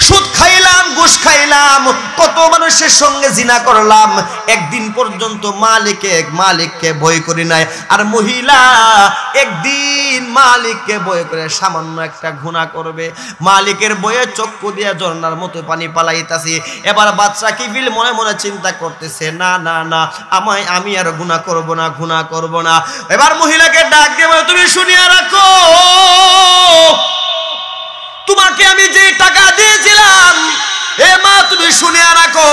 সুদ খাইলাম, ঘুষ খাইলাম, কত মানুষের সঙ্গে জিনা করলাম, একদিন পর্যন্ত মালিককে ভয় করি নাই। আর মহিলা একদিন মালিককে ভয় করে সামান্য একটা গুনাহ করবে, মালিকের ভয়ে চক্ষু দিয়ে ঝর্ণার মতো পানি পালাইতাছি। এবার বাচ্চা কিফিল মনে মনে চিন্তা করতেছে, না না না, আমি আর গুনাহ করব না, গুনাহ করব না। এবার মহিলাকে ডাক দিয়ে বলে, তুমি শুনিয়া রাখো, তোমাকে আমি যে টাকা দিয়েছিলাম, এ মা তুমি শুনিয়া রাখো,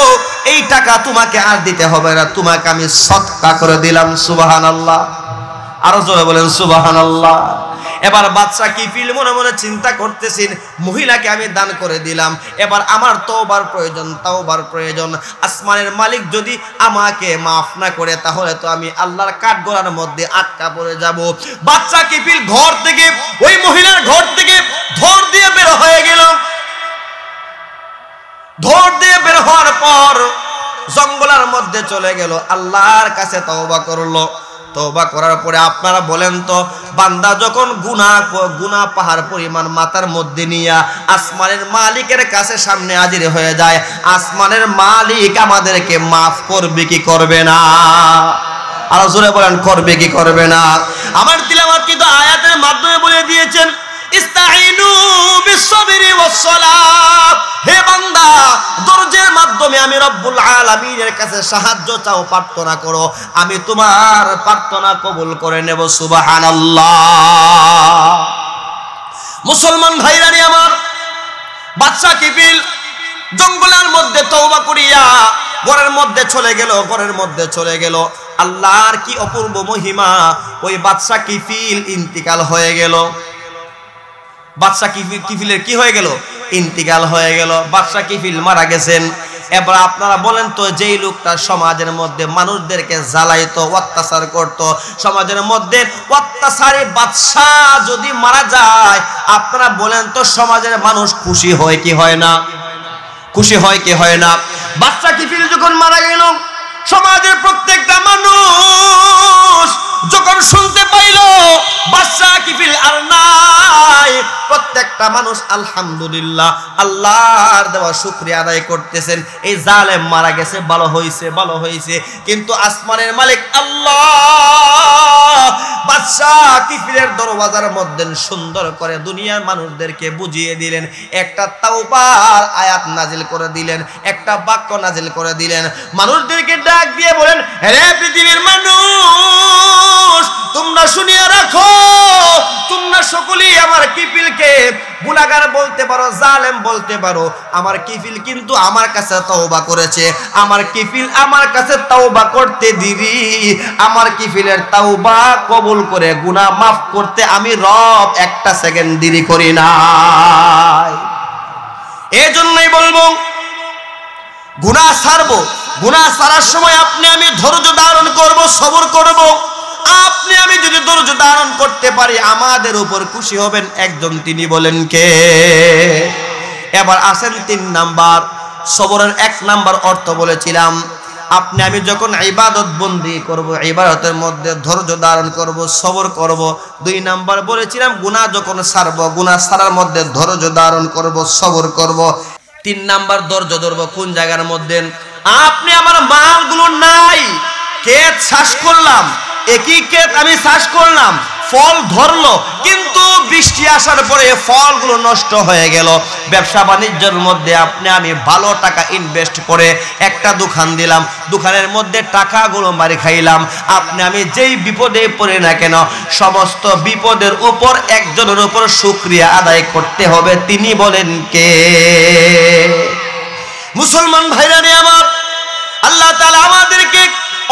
এই টাকা তোমাকে আর দিতে হবে না, তোমাকে আমি সদকা করে দিলাম। সুবহানাল্লাহ, আরো জোরে বলেন সুবহানাল্লাহ। এবার বাদশা কিফিল মনে মনে চিন্তা করতেছেন, মহিলাকে আমি দান করে দিলাম, এবার আমার তওবার প্রয়োজন, তওবার প্রয়োজন। আসমানের মালিক যদি আমাকে মাফ না করে, তাহলে তো আমি আল্লাহর কাঠগড়ার মধ্যে আটকা পড়ে যাব। বাদশা কিফিল ঘর থেকে, ওই মহিলার ঘর থেকে ধর দিয়ে বের হয়ে গেল। ধর দিয়ে বের হওয়ার পর জঙ্গলের মধ্যে চলে গেল, আল্লাহর কাছে তওবা করলো। তওবা করার পরে আপনারা বলেন তো, বান্দা যখন গুনাহ পাহাড় পরিমাণ মাথার মধ্যে নিয়ে আসমানের মালিকের কাছে সামনে হাজির হয়ে যায়, আসমানের মালিক আমাদেরকে মাফ করবে কি করবে না? আর জোরে বলেন, করবে কি করবে না? আমার তিলাওয়াত কিন্তু আয়াতের মাধ্যমে বলে দিয়েছেন, ইস্তাইনু বিসসবরি ওয়াসসালাত। হে বান্দা, ধৈর্যের মাধ্যমে আমি রব্বুল আলামিনের কাছে সাহায্য চাও, প্রার্থনা করো, আমি তোমার প্রার্থনা কবুল করে নেব। সুবহানাল্লাহ। মুসলমান ভাইরানি আমার, বাদশা কিফিল জঙ্গলের মধ্যে তওবা করিয়া ঘরের মধ্যে চলে গেল, ঘরের মধ্যে চলে গেল। আল্লাহর কি অপূর্ব মহিমা, ওই বাদশা কিফিল ইন্তিকাল হয়ে গেল। বাদশা কিফিলের কি হয়ে গেল? ইন্তিকাল হয়ে গেল। বাদশা কিফিল মারা গেছেন। এবার আপনারা বলেন তো, যেই লোকটা সমাজের মধ্যে মানুষদেরকে জ্বালাইতো, অত্যাচার করত, সমাজের মধ্যে অত্যাচারী বাদশা যদি মারা যায়, আপনারা বলেন তো সমাজের মানুষ খুশি হয় কি হয় না? খুশি হয় কি হয় না? বাদশা কিফিল যখন মারা গেল, সমাজের প্রত্যেকটা মানুষ যখন শুনতে পাইল বাদশা কিফিল আর নাই, প্রত্যেকটা মানুষ আলহামদুলিল্লাহ আল্লাহর দেওয়া শুকরিয়া আদায় করতেছেন, এই জালেম মারা গেছে, ভালো হয়েছে, ভালো হয়েছে। কিন্তু আসমানের মালিক আল্লাহ বাদশা কিফিলের দরওয়াজার মধ্যে সুন্দর করে দুনিয়ার মানুষদেরকে বুঝিয়ে দিলেন, একটা তাওবার আয়াত নাজিল করে দিলেন, একটা বাক্য নাজিল করে দিলেন। মানুষদেরকে ডাক দিয়ে বলেন, হে পৃথিবীর মানুষ, তোমরা শুনিয়া রাখো, তোমরা সকলেই আমার কিফিলকে গুনাহগার বলতে পারো, জালেম বলতে পারো, আমার কিফিল কিন্তু আমার কাছে তওবা করেছে, আমার কিফিল আমার কাছে তওবা করতে দিবি, আমার কিফিলের তওবা কবুল করে গুনাহ মাফ করতে আমি রব একটা সেকেন্ড দেরি করি না। এজন্যই বলবো, গুনাহ ছাড়বো, গুনাহ ছাড়ার সময় আপনি আমি ধৈর্য ধারণ করব, সবর করব। আপনি আমি যদি ধৈর্য ধারণ করতে পারি, আমাদের উপর খুশি হবেন একজন, তিনি বলেন কে? এবার আসেন 3 নাম্বার সবরের 1 নাম্বার অর্থ বলেছিলাম, আপনি আমি যখন ইবাদত বন্দি করব, ইবাদতের মধ্যে ধৈর্য ধারণ করব, সবর করব। 2 নাম্বার বলেছিলাম, গুনাহ যখন ছাড়ব, গুনাহ ছাড়ার মধ্যে ধৈর্য ধারণ করব, সবর করব। 3 নাম্বার ধৈর্য ধরব কোন জায়গার মধ্যে? আপনি আমার মালগুলো নাই, ক্ষেত চাষ করলাম, একই ক্ষেত আমি চাষ করলাম, ফল ধরলো, কিন্তু বৃষ্টি আসার পরে ফলগুলো নষ্ট হয়ে গেল। ব্যবসা বাণিজ্যের মধ্যে আপনি আমি ভালো টাকা ইনভেস্ট করে একটা দোকান দিলাম, দোকানের মধ্যে টাকাগুলো মারি খাইলাম। আপনি আমি যেই বিপদে পড়ে না কেন, সমস্ত বিপদের উপর একজনের উপর শুকরিয়া আদায় করতে হবে, তিনি বলেন কে? মুসলমান ভাইরা রে আমার, আল্লাহ তাআলা আমাদেরকে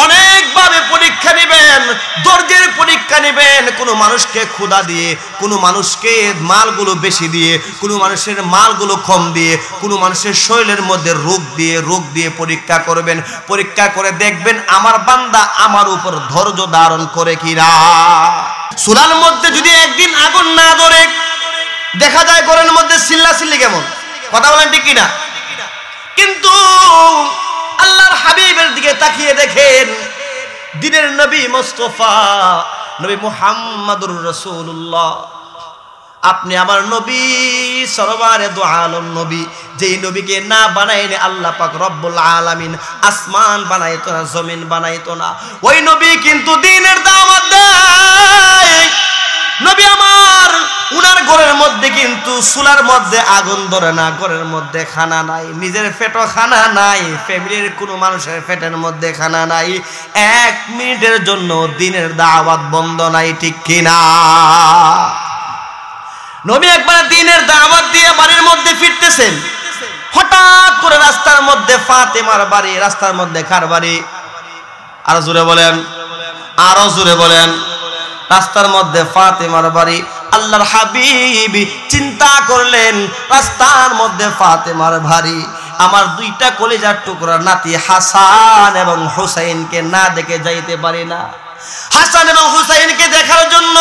অনেকভাবে পরীক্ষা নেবেন, ধৈর্যের পরীক্ষা নেবেন। কোনো মানুষকে ক্ষুধা দিয়ে, কোনো মানুষকে মালগুলো বেশি দিয়ে, কোনো মানুষের মালগুলো কম দিয়ে, কোনো মানুষের শরীরের মধ্যে রোগ দিয়ে পরীক্ষা করবেন। পরীক্ষা করে দেখবেন আমার বান্দা আমার উপর ধৈর্য ধারণ করে কিনা। চুলার মধ্যে যদি একদিন আগুন না ধরে, দেখা যায় ঘরের মধ্যে চিল্লাচিল্লি কেমন, কথা বলেন ঠিক কিনা? কিন্তু আল্লাহর হাবিবের দিকে তাকিয়ে দেখেন, দিনের নবী মুস্তাফা নবী মুহাম্মদুর রাসূলুল্লাহ, আপনি আমার নবী সরওয়ারে দু আলম নবী, যেই নবীকে না বানাইলে আল্লাহ পাক রব্বুল আলামিন আসমান বানাইতো না, জমিন বানাইতো না, ওই নবী কিন্তু দ্বীনের দাওয়াত দেয়। নবী আমার উনার ঘরের মধ্যে কিন্তু চুলার মধ্যে আগুন ধরে না, ঘরের মধ্যে খানা নাই, নিজের পেটও খানা নাই, ফ্যামিলির কোনো মানুষের পেটের মধ্যে খানা নাই, 1 মিনিটের জন্য দ্বীনের দাওয়াত বন্ধ নাই, ঠিক কিনা? নবী একবার দ্বীনের দাওয়াত দিয়ে বাড়ির মধ্যে ফিরতেছেন, হঠাৎ করে রাস্তার মধ্যে ফাতেমার বাড়ি। রাস্তার মধ্যে কার বাড়ি? আরো জোরে বলেন, আরো জোরে বলেন। রাস্তার মধ্যে ফাতেমার বাড়ি। আল্লাহর হাবিব চিন্তা করলেন, রাস্তার মধ্যে ফাতেমার বাড়ি, আমার 2টা কলিজার টুকরা নাতি হাসান এবং হুসাইনকে না দেখে যাইতে পারি না। হাসান এবং হুসাইনকে দেখার জন্য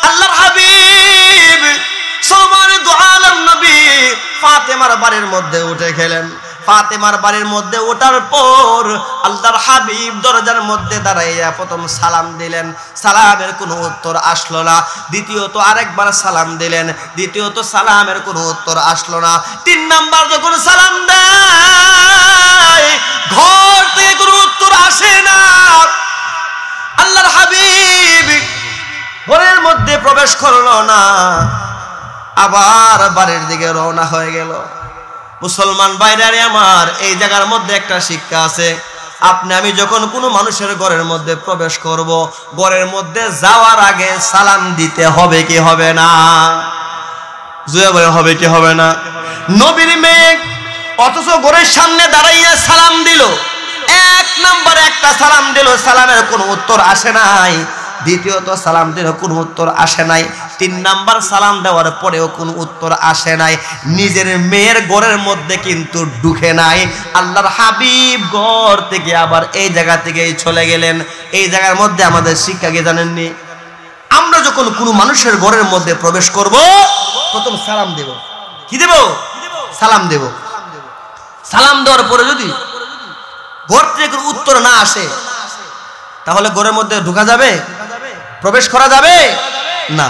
আল্লাহর হাবিব সাল্লাল্লাহু আলাইহি ওয়াসাল্লাম নবী ফাতেমার বাড়ির মধ্যে উঠে গেলেন। ফাতেমার বাড়ির মধ্যে ওঠার পর আল্লাহর হাবিব দরজার মধ্যে দাঁড়াইয়া প্রথম সালাম দিলেন, সালামের কোনো উত্তর আসলো না। দ্বিতীয়ত আরেকবার সালাম দিলেন, দ্বিতীয়ত সালামের কোনো উত্তর আসলো না। 3 নাম্বার যখন সালাম দেয়, ঘর থেকে কোনো উত্তর আসে না। আল্লাহর হাবিব ঘরের মধ্যে প্রবেশ করলো না, আবার বাড়ির দিকে রওনা হয়ে গেল। মুসলমান ভাইরা আমার, এই জায়গার মধ্যে একটা শিক্ষা আছে। আপনি আমি যখন কোনো মানুষের ঘরের মধ্যে প্রবেশ করব, ঘরের মধ্যে যাওয়ার আগে সালাম দিতে হবে কি হবে না? জোরে বলে হবে কি হবে না? নবীর মেয়ে অথচ ঘরের সামনে দাঁড়াইয়া সালাম দিল। 1 নম্বরে একটা সালাম দিল, সালামের কোনো উত্তর আসে নাই। দ্বিতীয়ত সালাম দিল, কোনো উত্তর আসে নাই। 3 নাম্বার সালাম দেওয়ার পরেও কোনো উত্তর আসে নাই। নিজের মেয়ের ঘরের মধ্যে কিন্তু ঢুকে নাই। আল্লাহর হাবিব ঘর থেকে আবার এই জায়গা থেকেই চলে গেলেন। এই জায়গার মধ্যে আমাদের শিক্ষা কি জানেননি? আমরা যখন কোনো মানুষের ঘরের মধ্যে প্রবেশ করব, প্রথম সালাম দেব। কি দেব? সালাম দেব। সালাম দেওয়ার পরে যদি ঘর থেকে কোনো উত্তর না আসে, তাহলে ঘরের মধ্যে ঢোকা যাবে? প্রবেশ করা যাবে না।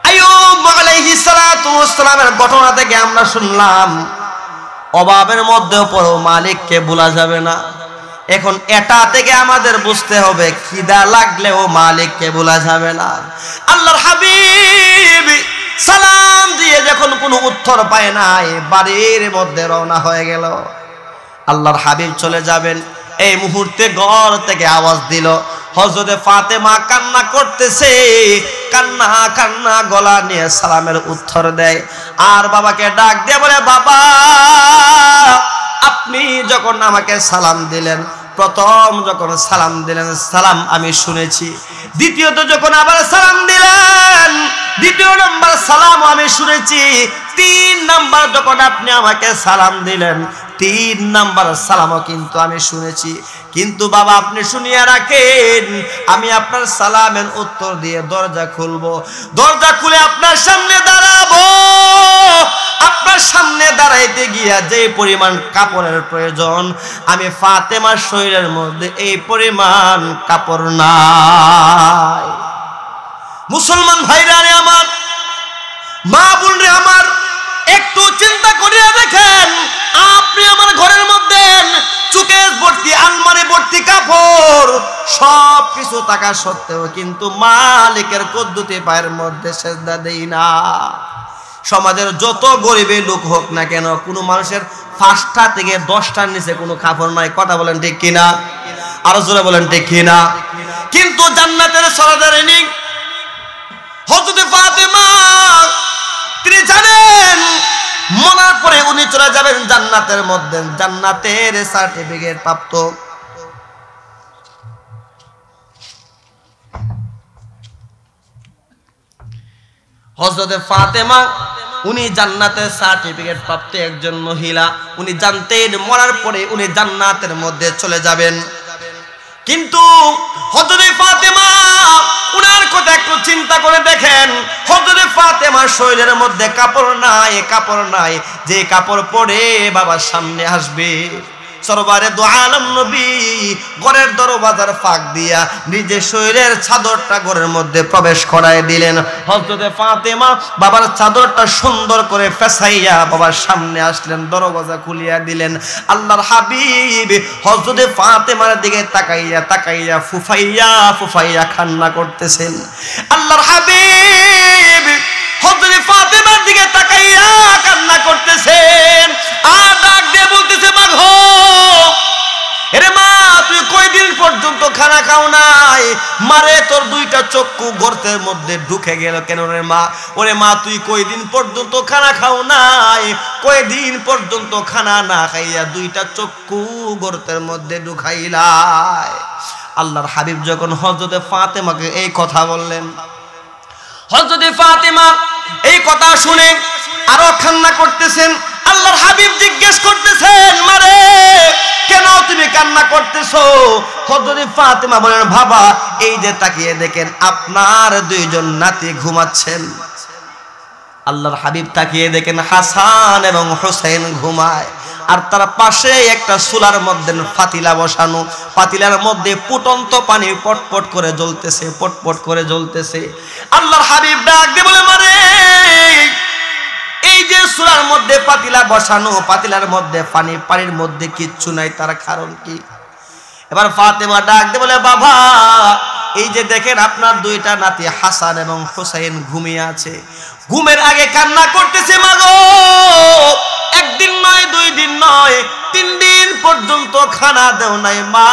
আইয়ুব আলাইহিস সালাতু ওয়াস সালামের ঘটনা থেকে আমরা শুনলাম, অভাবের মধ্যেও পড়ো মালিককে ভোলা যাবে না। এখন এটা থেকে আমাদের বুঝতে হবে, খিদা লাগলেও মালিককে ভোলা যাবে না। আল্লাহর হাবিব সালাম দিয়ে যখন কোনো উত্তর পায় নাই, বাড়ির মধ্যে রওনা হয়ে গেল। আল্লাহর হাবিব চলে যাবেন, এই মুহূর্তে ঘর থেকে আওয়াজ দিল, হযরতে ফাতেমা কান্না করতেছে। কান্না কান্না গলা নিয়ে সালামের উত্তর দেয়, আর বাবাকে ডাক দিয়ে বলে, বাবা আপনি যখন আমাকে সালাম দিলেন, প্রথম যখন সালাম দিলেন সালাম আমি শুনেছি, দ্বিতীয়ত যখন আবার সালাম দিলেন দ্বিতীয় নম্বর সালাম আমি শুনেছি, 3 নাম্বার যখন আপনি আমাকে সালাম দিলেন 3 নাম্বার সালামও কিন্তু আমি শুনেছি। কিন্তু বাবা আপনি শুনিয়ে রাখেন, আমি আপনার সালামের উত্তর দিয়ে দরজা খুলবো, দরজা খুলে আপনার সামনে দাঁড়াবো। আপনার সামনে দাঁড়াইতে গিয়া যে পরিমাণ কাপড়ের প্রয়োজন, আমি ফাতেমার শরীরের মধ্যে এই পরিমাণ কাপড় নাই। মুসলমান ভাইরা রে আমার, মা বোন রে আমার, একটু চিন্তা করিয়া দেখেন, আপনি আমার ঘরের মধ্যে চুকেস ভর্তি, আলমারি ভর্তি কাপড়, সব কিছু থাকা সত্ত্বেও কিন্তু মালিকের কুদরতি পায়ের মধ্যে সেজদা দেই না। সমাজের যত গরিবে লোক হোক না কেন, কোনো মানুষের 5টা থেকে 10টার নিচে কোনো কাপড় নাই। কথা বলেন ঠিক কিনা? আরো জোরে বলেন ঠিক কিনা? কিন্তু জান্নাতের সরদারিনী হযরত ফাতেমা, তিনি জানেন মরার পরে উনি চলে যাবেন জান্নাতের মধ্যে, জান্নাতের সার্টিফিকেট প্রাপ্ত। হযরতে ফাতেমা উনি জান্নাতের সার্টিফিকেট প্রাপ্ত একজন মহিলা। উনি জানতেন মরার পরে উনি জান্নাতের মধ্যে চলে যাবেন। কিন্তু হযরতে ফাতেমা উনার কথা একটু চিন্তা করে দেখেন, হযরতে ফাতেমার শরীরের মধ্যে কাপড় নাই, যে কাপড় পরে বাবার সামনে আসবে। সরবারে দু আলম নবী ঘরের দরওয়াজার ফাঁক দিয়া নিজের শরীরের চাদরটা ঘরের মধ্যে প্রবেশ করায় দিলেন। হযরতে ফাতেমা বাবার চাদরটা সুন্দর করে ফেসাইয়া বাবার সামনে আসলেন, দরওয়াজা খুলিয়া দিলেন। আল্লাহর হাবিব হযরতে ফাতেমার দিকে তাকাইয়া ফুফাইয়া কান্না করতেছেন। আল্লাহর হাবিব হযরতে ফাতেমার দিকে তাকাইয়া কান্না করতেছেন, আর ডাক দিয়ে বলতেছে, মা গো, এরে মা, তুই কয়দিন পর্যন্ত খানা খাও নাই? মারে, তোর দুইটা চক্ষু গর্তের মধ্যে ঢুকে গেল কেন রে মা? ওরে মা, তুই কয়দিন পর্যন্ত খানা খাও নাই? কয়দিন পর্যন্ত খানা না খাইয়া দুইটা চক্ষু গর্তের মধ্যে ঢুকাইলাই? আল্লাহর হাবিব যখন হযরতে ফাতেমাকে এই কথা বললেন, হযরতে ফাতেমা এই কথা শুনে আরো কান্না করতেছেন। আল্লাহর হাবিব জিজ্ঞেস করতেছেন, মারে, কেন তুমি কান্না করতেছো? হযরতে ফাতেমা বলেন, বাবা, এই যে তাকিয়ে দেখেন আপনার দুইজন নাতি ঘুমাচ্ছেন। আল্লাহর হাবিব তাকিয়ে দেখেন হাসান এবং হোসেন ঘুমায়, আর তার পাশে একটা চুলার মধ্যে পাতিলা বসানো, পাতিলার মধ্যে ফুটন্ত পানি পটপট করে জ্বলতেছে। আল্লাহর হাবিব ডাক দিয়ে বলে, মারে, এই যে চুলার মধ্যে পাতিলা বসানো, পাতিলার মধ্যে পানির মধ্যে কিচ্ছু নাই, তার কারণ কি? এবার ফাতেমা ডাক দিয়ে বলে, বাবা, এই যে দেখেন আপনার দুইটা নাতি হাসান এবং হোসেন ঘুমিয়ে আছে, ঘুমের আগে কান্না করতেছে, মা গো, একদিন নয়, 2 দিন নয়, 3 দিন পর্যন্ত খানা দেও নাই মা।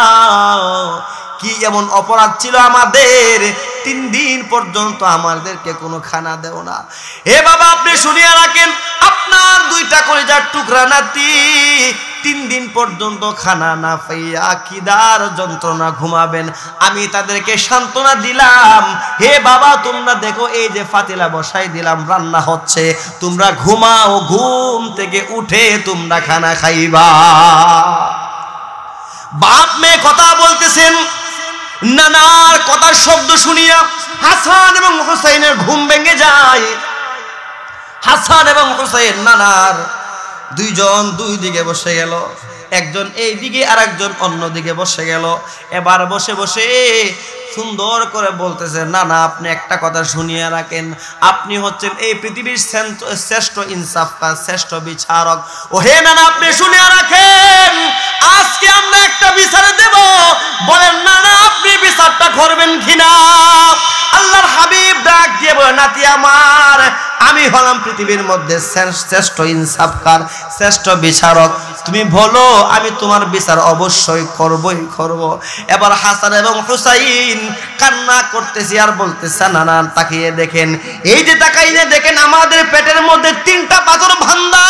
কি এমন অপরাধ ছিল আমাদের? 3 দিন পর্যন্ত আমাদেরকে কোনো খানা দেও না। হে বাবা, আপনি শুনিয়া রাখেন, আপনার দুইটা কলিজার টুকরা নাতি 3 দিন পর্যন্ত খানা না পাইয়া খিদার যন্ত্রণা ঘুমাবেন। আমি তাদেরকে সান্ত্বনা দিলাম, হে বাবা, তোমরা দেখো, এই যে ফাতিলা বসাই দিলাম, রান্না হচ্ছে, তোমরা ঘুমাও, ঘুম থেকে উঠে তোমরা খানা খাইবা। বাপ মেয়ে কথা বলতেছেন, নানার কথার শব্দ শুনিয়া হাসান এবং হোসেনের ঘুম ভেঙে যায়। হাসান এবং হোসেন নানার দুইজন দুই দিকে বসে গেল, একজন এই দিকে আর একজন অন্য দিকে বসে গেল। এবার বসে সুন্দর করে বলতেছে, নানা, আপনি একটা কথা শুনিয়ে রাখেন, আপনি হচ্ছেন এই পৃথিবীর শ্রেষ্ঠ ইনসাফকার, শ্রেষ্ঠ বিচারক। ও হে নানা, আপনি শুনিয়ে রাখেন, আজকে আমরা একটা বিচার দেব। বলেন নানা, আপনি বিচারটা করবেন কিনা? আল্লাহর হাবিব ডাক দিয়ে বলে, নাতি আমার, আমি হলাম পৃথিবীর মধ্যে শ্রেষ্ঠ ইনসাফকার, শ্রেষ্ঠ বিচারক। তুমি বলো, আমি তোমার বিচার অবশ্যই করব। এবার হাসান এবং হুসাইন কান্না করতেছি আর বলতেছে, নানা, তাকিয়ে দেখেন, এই যে তাকাইলে দেখেন আমাদের পেটের মধ্যে 3টা পাথর বাঁধা।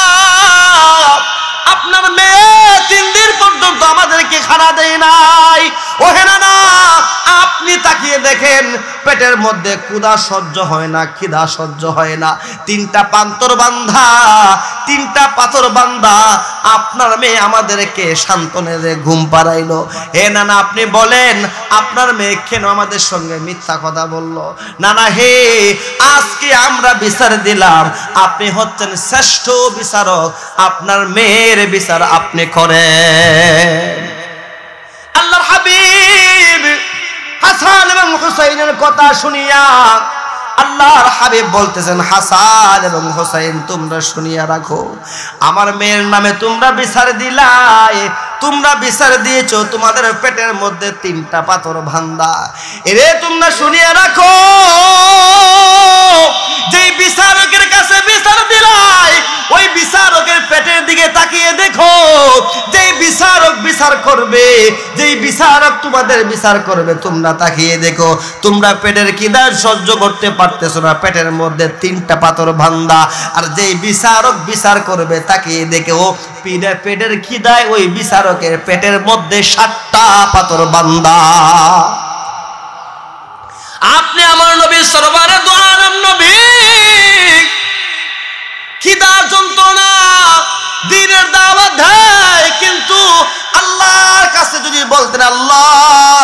আপনার মেয়ে 3 দিন পর্যন্ত আমাদেরকে খানা দেয় নাই। ও হে নানা, আপনি তাকিয়ে দেখেন, পেটের মধ্যে ক্ষুধা সহ্য হয় না, খিদা সহ্য হয় না, 3টা পাথর বান্ধা আপনার মেয়ে আমাদেরকে সান্ত্বনে ঘুম পাড়াইলো। হে নানা, আপনি বলেন, আপনার মেয়ে কেন আমাদের সঙ্গে মিথ্যা কথা বলল? নানা হে, আজকে আমরা বিচার দিলাম, আপনি হচ্ছেন শ্রেষ্ঠ বিচারক, আপনার মেয়ের বিচার আপনি করেন। আল্লাহর হাবিব হাসান এবং হুসাইনের কথা শুনিয়া আল্লাহর হাবিব বলতেছেন, হাসান এবং হুসাইন, তোমরা শুনিয়া রাখো, আমার মেয়ের নামে তোমরা বিচার দিলাই, তোমরা বিচার দিয়েছো, তোমাদের পেটের মধ্যে 3টা পাথর বাঁধা। এরে তোমরা শুনিয়া রাখো, যেই বিচারকের কাছে বিচার দিলাই, ওই বিচারকের পেটের দিকে তাকিয়ে দেখো, যেই বিচারক বিচার করবে, যেই বিচারক তোমাদের বিচার করবে, তোমরা তাকিয়ে দেখো, তোমরা পেটের খিদা সহ্য করতে পারতেছো না, পেটের মধ্যে 3টা পাথর বাঁধা। আর যেই বিচারক বিচার করবে, তাকিয়ে দেখো, পেটের খিদায় ওই বিচারকের পেটের মধ্যে 7টা পাথর বাঁধা। আপনি আমার নবী সরওয়ারে দু আলম নবী যদি বলতেন আল্লাহ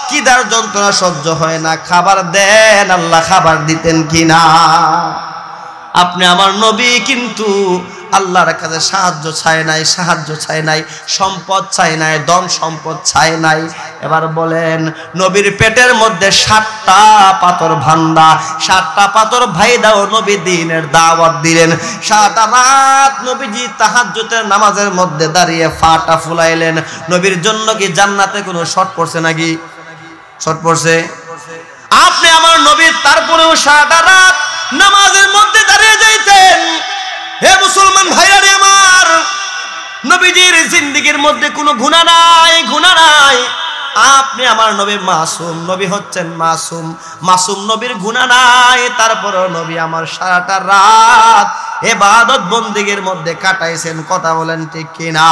খিদার যন্ত্রণা সহ্য হয় না, খাবার দেন, আল্লাহ খাবার দিতেন কিনা? আপনি আমার নবী কিন্তু আল্লাহর কাছে সাহায্য চায় নাই, সাহায্য চায় নাই, সম্পদ চায় নাই, ধন সম্পদ চায় নাই। এবার বলেন, নবীর পেটের মধ্যে 7টা পাথর ভান্ডা, 7টা পাথর ভাই দাও, নবী দ্বীনের দাওয়াত দিলেন। সারা রাত নবীজি তাহাজ্জুদের নামাজের মধ্যে দাঁড়িয়ে ফাটা ফুলাইলেন। নবীর জন্য কি জান্নাতে কোনো শর্ট পড়ছে নাকি? শর্ট পড়ছে? আপনি আমার নবীর তারপরেও সারা রাত নামাজের মধ্যে দাঁড়িয়ে যাইতেন। হে মুসলমান ভাইরা রে আমার, নবীজির জিন্দেগীর মধ্যে কোনো গুনাহ নাই, গুনাহ নাই। আপনি আমার নবী মাসুম, নবী হচ্ছেন মাসুম, মাসুম নবীর গুনাহ নাই। তারপরেও নবী আমার সারাটা রাত ইবাদত বন্দেগীর মধ্যে কাটাইছেন। কথা বলেন ঠিক কিনা?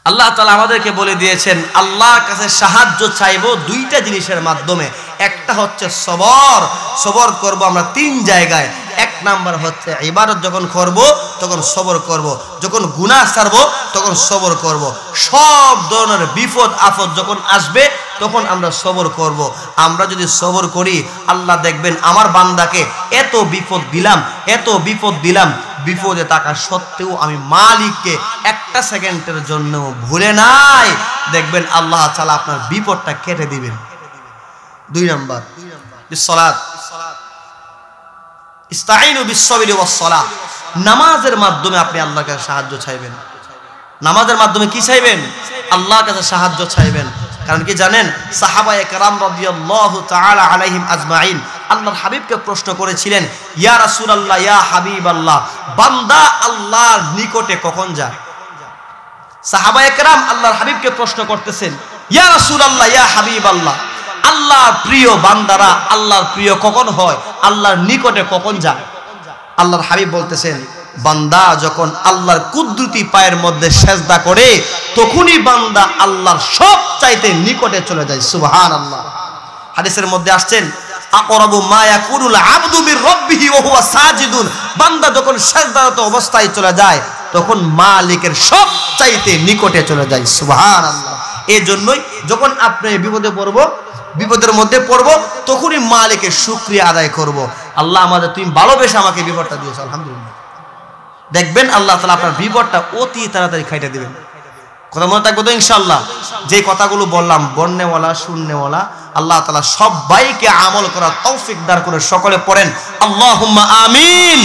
আল্লাহ তাআলা আমাদেরকে বলে দিয়েছেন আল্লাহর কাছে সাহায্য চাইবো 2টা জিনিসের মাধ্যমে। একটা হচ্ছে সবর, সবর করব আমরা 3 জায়গায়। 1 নাম্বার হচ্ছে ইবাদত যখন করব তখন সবর করব, যখন গুনাহ ছাড়ব তখন সবর করব, সব ধরনের বিপদ আপদ যখন আসবে তখন আমরা সবর করব। আমরা যদি সবর করি আল্লাহ দেখবেন আমার বান্দাকে এত বিপদ দিলাম, এত বিপদ দিলাম, বিপদে থাকা সত্ত্বেও আমি মালিককে 1টা সেকেন্ডের জন্য ভুলে নাই। দেখবেন আল্লাহ তাআলা আপনার বিপদটা কেটে দিবেন। 2 নাম্বার বিসসালাত, ইস্তাঈনু বিসসাবরি ওয়াস-সালাহ। নামাজের মাধ্যমে আপনি আল্লাহর কাছে সাহায্য চাইবেন। নামাজের মাধ্যমে কি চাইবেন? আল্লাহর কাছে সাহায্য চাইবেন। কারণ কি জানেন, সাহাবায়ে কেরাম রাদিয়াল্লাহু তাআলা আলাইহিম আজমাইন আল্লাহর হাবিবকে প্রশ্ন করেছিলেন, ইয়া রাসূলুল্লাহ, ইয়া হাবিবাল্লাহ, বান্দা আল্লাহর নিকটে কখন যায়? সাহাবায়ে কেরাম আল্লাহর হাবিবকে প্রশ্ন করতেছেন, ইয়া রাসূলুল্লাহ, ইয়া হাবিবাল্লাহ, আল্লাহর প্রিয় বান্দারা আল্লাহর প্রিয় কখন হয়, আল্লাহর নিকটে কখন যায়? আল্লাহর হাবিব বলতেছেন, বান্দা যখন আল্লাহর কুদরতি পায়ের মধ্যে সেজদা করে তখনই বান্দা আল্লাহর সব চাইতে নিকটে চলে যায়। সুবহানাল্লাহ। হাদিসের মধ্যে আসছেন, আকরাবু মা ইয়াকুনুল আবদু মির রাব্বিহি ওয়া হুয়া সাজিদুন। বান্দা যখন সেজদারত অবস্থায় চলে যায় তখন মালিকের সব চাইতে নিকটে চলে যায়। সুবহানাল্লাহ। এই জন্যই যখন আপনি বিপদের মধ্যে পড়ব তখনই মালিকের শুকরিয়া আদায় করব, আল্লাহ আমাদের তুমি ভালোবেসে আমাকে বিপদটা দিয়েছো, আলহামদুলিল্লাহ। দেখবেন আল্লাহ তাআলা আপনার বিপদটা অতি তাড়াতাড়ি খাইতে দিবেন। কথা মনে থাকবে তো ইনশাআল্লাহ? যে কথাগুলো বললাম বন্নেওয়ালা শুননেওয়ালা, আল্লাহ তাআলা সবাইকে আমল করার তৌফিক দান করে। সকলে পড়েন আল্লাহুম্মা আমিন।